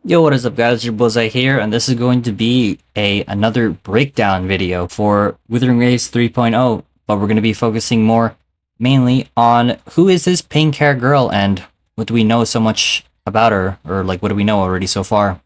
Yo, what is up guys, your Bullseye here, and this is going to be another breakdown video for Wuthering Waves 3.0, but we're going to be focusing more mainly on who is this pink hair girl and what do we know so much about her, or like what do we know already so far.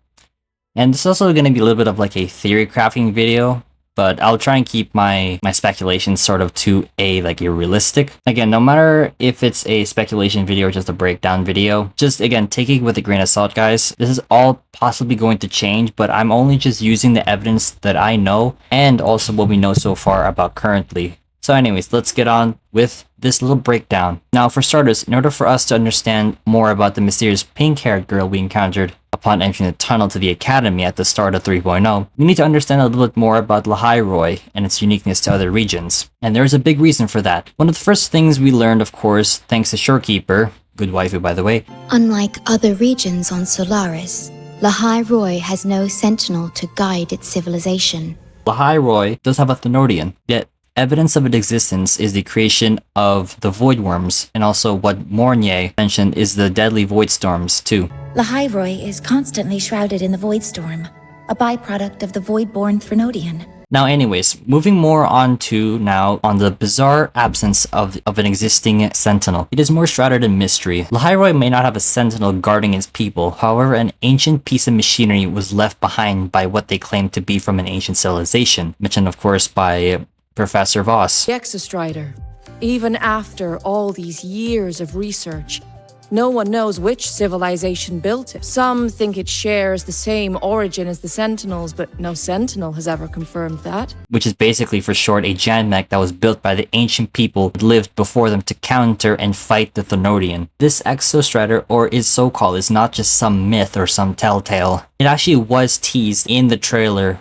And this is also going to be a little bit of like a theory crafting video, but I'll try and keep my speculations sort of to a realistic. Again, no matter if it's a speculation video or just a breakdown video, just again, take it with a grain of salt, guys. This is all possibly going to change, but I'm only just using the evidence that I know and also what we know so far about currently. So anyways, let's get on with this little breakdown. Now, for starters, in order for us to understand more about the mysterious pink-haired girl we encountered upon entering the tunnel to the academy at the start of 3.0, we need to understand a little bit more about Lahai Roi and its uniqueness to other regions. And there's a big reason for that. One of the first things we learned, of course, thanks to Shorekeeper, good waifu by the way. Unlike other regions on Solaris, Lahai Roi has no sentinel to guide its civilization. Lahai Roi does have a Thenardian, yet evidence of its existence is the creation of the void worms, and also what Mornier mentioned is the deadly void storms too. Lahai Roi is constantly shrouded in the void storm, a byproduct of the void-born Thenardian. Now anyways, moving more on to now on the bizarre absence of an existing sentinel. It is more shrouded in mystery. Lahai Roi may not have a sentinel guarding its people, however an ancient piece of machinery was left behind by what they claim to be from an ancient civilization, mentioned of course by Professor Voss. The Exostrider. Even after all these years of research, no one knows which civilization built it. Some think it shares the same origin as the Sentinels, but no Sentinel has ever confirmed that. Which is basically for short a Janmech that was built by the ancient people who lived before them to counter and fight the Thenardian. This Exostrider, or is so-called, is not just some myth or some telltale. It actually was teased in the trailer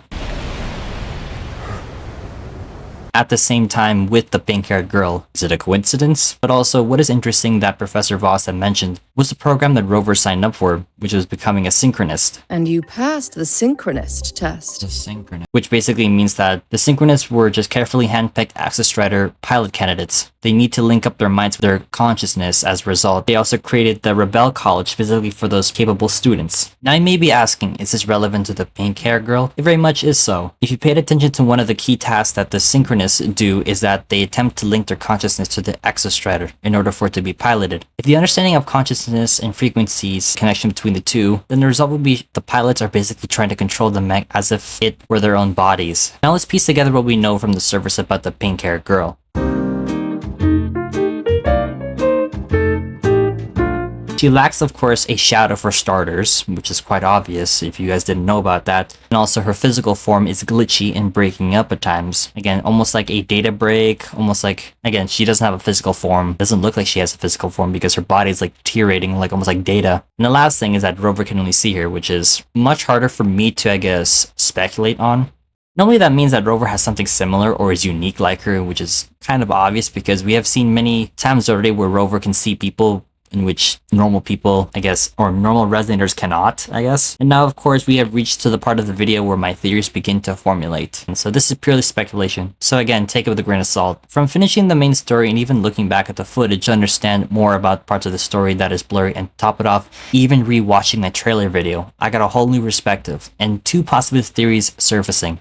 at the same time with the pink-haired girl. Is it a coincidence? But also, what is interesting that Professor Voss had mentioned was the program that Rover signed up for, which was becoming a synchronist. And you passed the synchronist test. The synchronist. Which basically means that the synchronists were just carefully handpicked Exostrider pilot candidates. They need to link up their minds with their consciousness as a result. They also created the Rebel College specifically for those capable students. Now you may be asking, is this relevant to the pink-haired girl? It very much is so. If you paid attention to one of the key tasks that the synchronists do is that they attempt to link their consciousness to the Exostrider in order for it to be piloted. If the understanding of consciousness and frequencies connection between the two, then the result would be the pilots are basically trying to control the mech as if it were their own bodies. Now let's piece together what we know from the surface about the pink-haired girl. She lacks, of course, a shadow for starters, which is quite obvious if you guys didn't know about that. And also her physical form is glitchy and breaking up at times. Again, almost like a data break, almost like, again, she doesn't have a physical form. Doesn't look like she has a physical form because her body is like deteriorating, like almost like data. And the last thing is that Rover can only see her, which is much harder for me to, I guess, speculate on. Normally that means that Rover has something similar or is unique like her, which is kind of obvious because we have seen many times already where Rover can see people in which normal people, I guess, or normal resonators cannot, I guess. And now, of course, we have reached to the part of the video where my theories begin to formulate. And so this is purely speculation. So again, take it with a grain of salt. From finishing the main story and even looking back at the footage to understand more about parts of the story that is blurry and top it off, even rewatching my trailer video, I got a whole new perspective and two possible theories surfacing.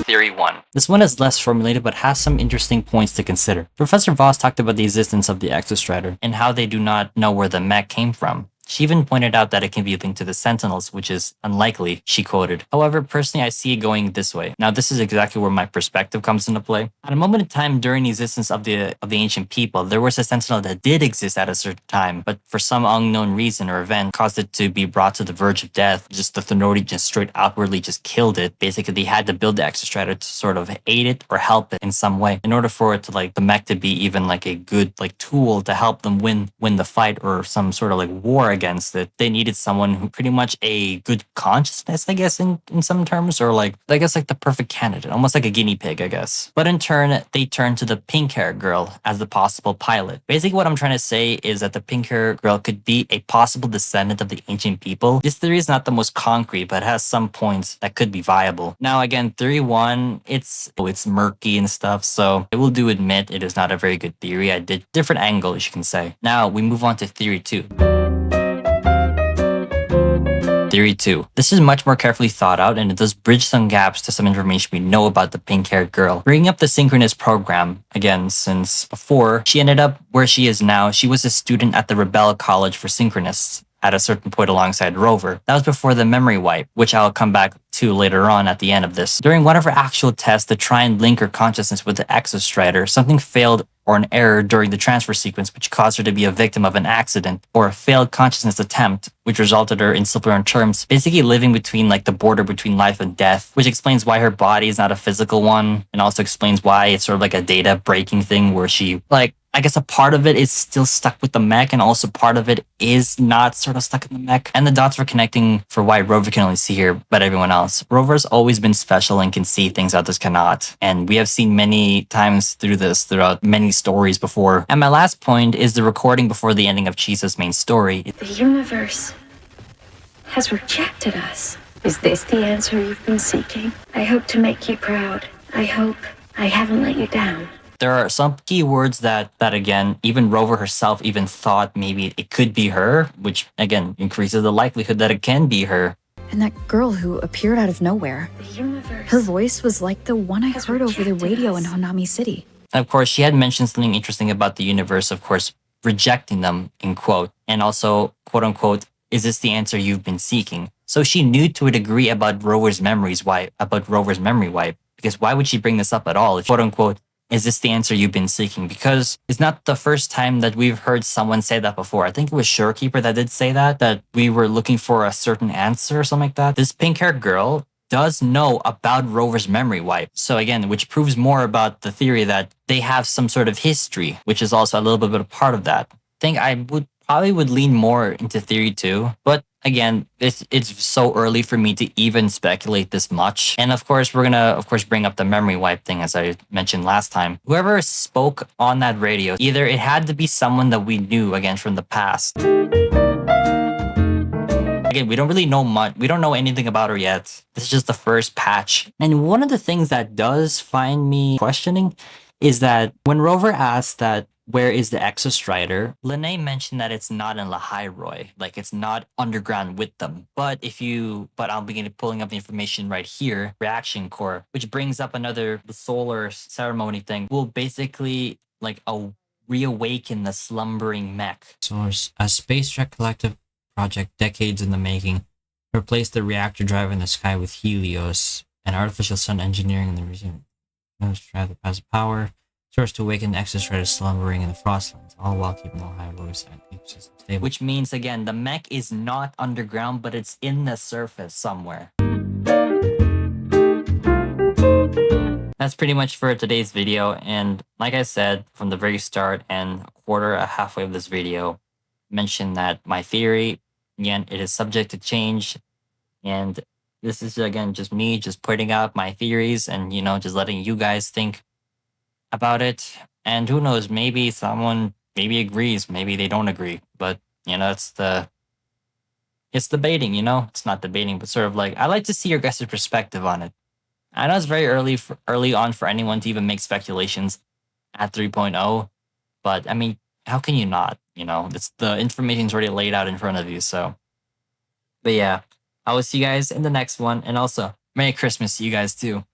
Theory 1. This one is less formulated but has some interesting points to consider. Professor Voss talked about the existence of the Exostrider and how they do not know where the mech came from. She even pointed out that it can be linked to the Sentinels, which is unlikely, she quoted. However, personally, I see it going this way. Now, this is exactly where my perspective comes into play. At a moment in time during the existence of the ancient people, there was a Sentinel that did exist at a certain time, but for some unknown reason or event caused it to be brought to the verge of death. Just the Thenardian just straight outwardly just killed it. Basically, they had to build the Exostrider to sort of aid it or help it in some way in order for it to the mech to be even like a good tool to help them win the fight or some sort of war against it. They needed someone who pretty much a good consciousness, I guess, in some terms, or I guess the perfect candidate, almost like a guinea pig, I guess. But in turn, they turned to the pink-haired girl as the possible pilot. Basically, what I'm trying to say is that the pink-haired girl could be a possible descendant of the ancient people. This theory is not the most concrete, but it has some points that could be viable. Now, again, theory 1, it's murky and stuff, so I will do admit it is not a very good theory. I did different angles, you can say. Now, we move on to theory 2. Theory 2. This is much more carefully thought out, and it does bridge some gaps to some information we know about the pink-haired girl. Bringing up the synchronous program, again, since before she ended up where she is now, she was a student at the Rebel College for Synchronists at a certain point alongside Rover. That was before the memory wipe, which I'll come back to later on at the end of this. During one of her actual tests to try and link her consciousness with the Exostrider, something failed or an error during the transfer sequence which caused her to be a victim of an accident or a failed consciousness attempt, which resulted her in simpler terms, basically living between like the border between life and death, which explains why her body is not a physical one and also explains why it's sort of like a data breaking thing where she like I guess a part of it is still stuck with the mech and also part of it is not sort of stuck in the mech. And the dots were connecting for why Rover can only see her, but everyone else. Rover's always been special and can see things others cannot. And we have seen many times throughout many stories before. And my last point is the recording before the ending of Chisa's main story. The universe has rejected us. Is this the answer you've been seeking? I hope to make you proud. I hope I haven't let you down. There are some key words that again, even Rover herself even thought maybe it could be her, which again increases the likelihood that it can be her. And that girl who appeared out of nowhere. The universe. Her voice was like the one I heard over the radio in Honami City. And of course, she had mentioned something interesting about the universe, of course, rejecting them, in quote, and also, quote unquote, is this the answer you've been seeking? So she knew to a degree about Rover's memory wipe, because why would she bring this up at all if, quote unquote, is this the answer you've been seeking? Because it's not the first time that we've heard someone say that before. I think it was Shorekeeper that did say that we were looking for a certain answer or something like that. This pink-haired girl does know about Rover's memory wipe. So again, which proves more about the theory that they have some sort of history, which is also a little bit of a part of that. I think I would lean more into theory 2, but again, it's so early for me to even speculate this much. And of course, we're gonna bring up the memory wipe thing as I mentioned last time. Whoever spoke on that radio, either it had to be someone that we knew again from the past. Again, we don't really know much. We don't know anything about her yet. This is just the first patch. And one of the things that does find me questioning is that when Rover asked that, where is the Exostrider? Lene mentioned that it's not in Lahai Roi, like it's not underground with them. But I'll begin pulling up the information right here. Reaction core, which brings up the solar ceremony thing, will basically like reawaken the slumbering mech. Source: a Space Trek Collective project decades in the making. Replace the reactor drive in the sky with Helios, an artificial sun engineering in the region. Drive that has power. Source to awaken the Exostrider slumbering in the Frostlands, all while keeping the Lahai Roi ecosystem stable. Which means, again, the mech is not underground, but it's in the surface somewhere. That's pretty much for today's video, and like I said from the very start and halfway of this video, mentioned that my theory, again, it is subject to change, and this is, again, just me just putting out my theories and, just letting you guys think about it. And who knows, maybe someone agrees, maybe they don't agree, but it's debating, it's not debating, but sort of like I like to see your guys' perspective on it. I know it's very early on for anyone to even make speculations at 3.0, but I mean, how can you not? It's the information's already laid out in front of you. So, but yeah, I will see you guys in the next one, and also Merry Christmas to you guys too.